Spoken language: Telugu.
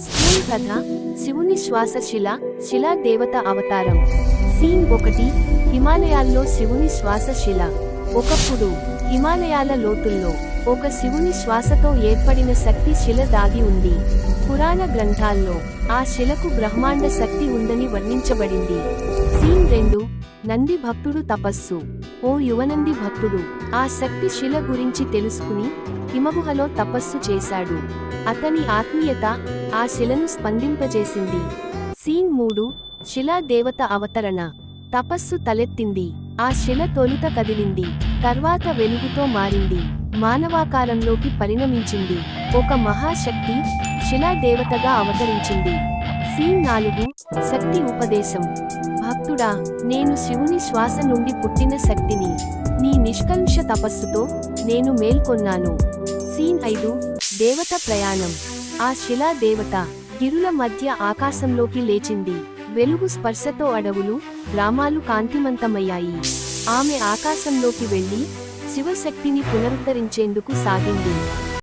స్క్రీన్ కథ శివుని శ్వాస శిలా దేవత అవతారం. సీన్ 1. హిమాలయాల్లో శివుని శ్వాస శిల. ఒకప్పుడు హిమాలయాల లోతుల్లో ఒక శివుని శ్వాసతో ఏర్పడిన శక్తి శిల దాగి ఉంది. పురాణ గ్రంథాల్లో ఆ శిలకు బ్రహ్మాండ శక్తి ఉందని వర్ణించబడింది. సీన్ 2. నంది భక్తుడు తపస్సు. ఓ యువనంది భక్తుడు ఆ శక్తి శిల గురించి తెలుసుకుని హిమగుహలో తపస్సు చేశాడు. అతని ఆత్మీయత ఆ శిలను స్పందింపజేసింది. సీన్ 3. శిలా దేవత అవతరణ. తపస్సు తలెత్తింది. ఆ శిల తొలుత కదిలింది, తర్వాత వెలుగుతో మారింది, మానవాకారంలోకి పరిణమించింది. ఒక మహాశక్తి శిలా దేవతగా అవతరించింది. సీన్ 4. శక్తి ఉపదేశం. భక్తుడా, నేను శివుని శ్వాస నుండి పుట్టిన శక్తిని. నీ నిష్కల్మష తపస్సుతో నేను మేల్కొన్నాను. సీన్ 5. దేవత ప్రయాణం. ఆ శిలా దేవత గిరుల మధ్య ఆకాశంలోకి లేచింది. వెలుగు స్పర్శతో అడవులు, గ్రామాలు కాంతిమంతమయ్యాయి. ఆమె ఆకాశంలోకి వెళ్లి శివశక్తిని పునరుద్ధరించేందుకు సాగింది.